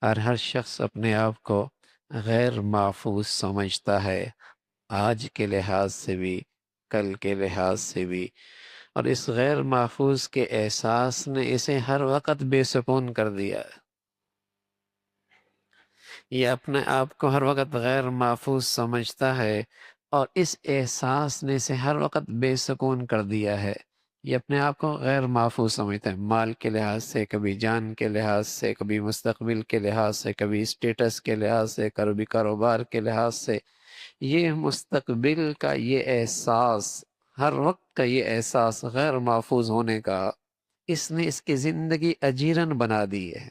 اور ہر شخص اپنے آپ کو غیر محفوظ سمجھتا ہے، آج کے لحاظ سے بھی، کل کے لحاظ سے بھی، اور اس غیر محفوظ کے احساس نے اسے ہر وقت بے سکون کر دیا ہے۔ یہ اپنے آپ کو ہر وقت غیر محفوظ سمجھتا ہے اور اس احساس نے اسے ہر وقت بے سکون کر دیا ہے۔ یہ اپنے آپ کو غیر محفوظ سمجھتا ہے، مال کے لحاظ سے، کبھی جان کے لحاظ سے، کبھی مستقبل کے لحاظ سے، کبھی اسٹیٹس کے لحاظ سے، کبھی کاروبار کے لحاظ سے۔ یہ مستقبل کا یہ احساس، ہر وقت کا یہ احساس غیر محفوظ ہونے کا، اس نے اس کی زندگی اجیرن بنا دی ہے۔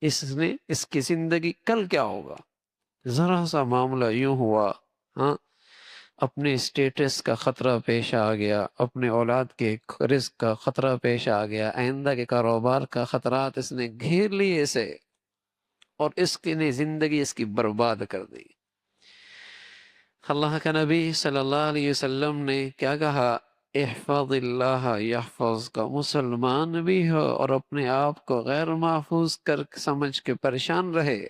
اس نے اس کی زندگی کل کیا ہوگا، ذرا سا معاملہ یوں ہوا، ہاں، اپنے اسٹیٹس کا خطرہ پیش آ گیا، اپنے اولاد کے رزق کا خطرہ پیش آ گیا، آئندہ کے کاروبار کا خطرات اس نے گھیر لیے اسے، اور اس کی نے زندگی اس کی برباد کر دی۔ اللہ کا نبی صلی اللہ علیہ وسلم نے کیا کہا؟ احفظ اللہ یحفظ کا، مسلمان بھی ہو اور اپنے آپ کو غیر محفوظ کر سمجھ کے پریشان رہے،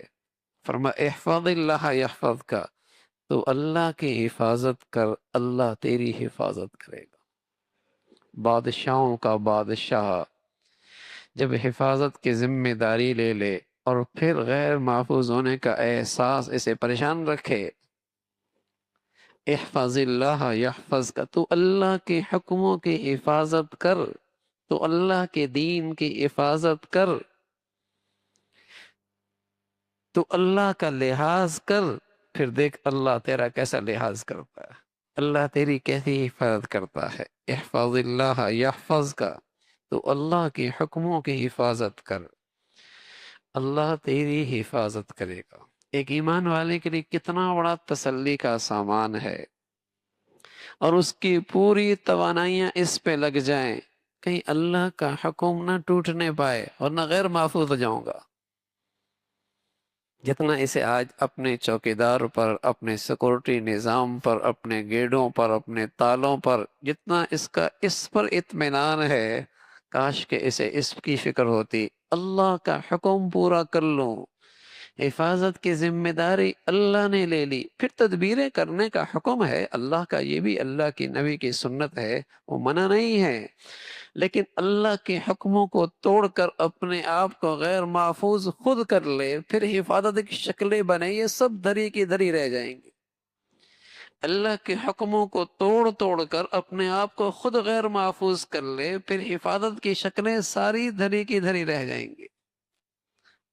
فرما احفظ اللہ یحفظ کا، تو اللہ کی حفاظت کر، اللہ تیری حفاظت کرے گا۔ بادشاہوں کا بادشاہ جب حفاظت کی ذمہ داری لے لے اور پھر غیر محفوظ ہونے کا احساس اسے پریشان رکھے، احفظ اللہ یحفظ کا، تو اللہ کے حکموں کی حفاظت کر، تو اللہ کے دین کی حفاظت کر، تو اللہ کا لحاظ کر، پھر دیکھ اللہ تیرا کیسا لحاظ کرتا ہے، اللہ تیری کیسی حفاظت کرتا ہے۔ احفظ اللہ یحفظ کا، تو اللہ کے حکموں کی حفاظت کر، اللہ تیری حفاظت کرے گا۔ ایک ایمان والے کے لیے کتنا بڑا تسلی کا سامان ہے، اور اس کی پوری توانائیاں اس پہ لگ جائیں، کہیں اللہ کا حکم نہ ٹوٹنے پائے اور نہ غیر محفوظ ہو جاؤں گا۔ جتنا اسے آج اپنے چوکیدار پر، اپنے سیکورٹی نظام پر، اپنے گیٹوں پر، اپنے تالوں پر، جتنا اس پر اطمینان ہے، کاش کہ اسے اس کی فکر ہوتی، اللہ کا حکم پورا کر لوں، حفاظت کی ذمہ داری اللہ نے لے لی، پھر تدبیریں کرنے کا حکم ہے اللہ کا، یہ بھی اللہ کی نبی کی سنت ہے، وہ منع نہیں ہے، لیکن اللہ کے حکموں کو توڑ کر اپنے آپ کو غیر محفوظ خود کر لے، پھر حفاظت کی شکلیں بنے، یہ سب دھری کی دھری رہ جائیں گی۔ اللہ کے حکموں کو توڑ کر اپنے آپ کو خود غیر محفوظ کر لے، پھر حفاظت کی شکلیں ساری دھری کی دھری رہ جائیں گی۔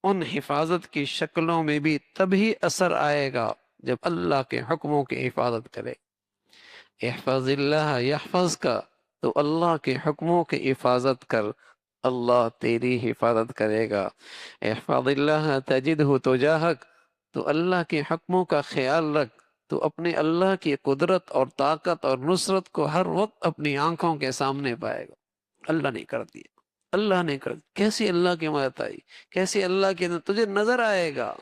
ان حفاظت کی شکلوں میں بھی تبھی اثر آئے گا جب اللہ کے حکموں کی حفاظت کرے۔ احفظ اللہ یحفظ کا، تو اللہ کے حکموں کی حفاظت کر، اللہ تیری حفاظت کرے گا۔ احفظ اللہ تجدہ تجاہک، تو اللہ کے حکموں کا خیال رکھ، تو اپنے اللہ کی قدرت اور طاقت اور نصرت کو ہر وقت اپنی آنکھوں کے سامنے پائے گا۔ اللہ نے کر دیا، اللہ نے کر دیا، کیسی اللہ کی مدد آئی، کیسی اللہ کی تجھے نظر آئے گا،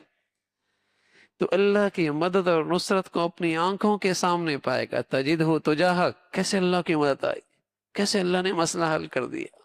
تو اللہ کی مدد اور نصرت کو اپنی آنکھوں کے سامنے پائے گا۔ تجدہ تجاہک، کیسے اللہ کی مدد آئی، کیسے اللہ نے مسئلہ حل کر دیا۔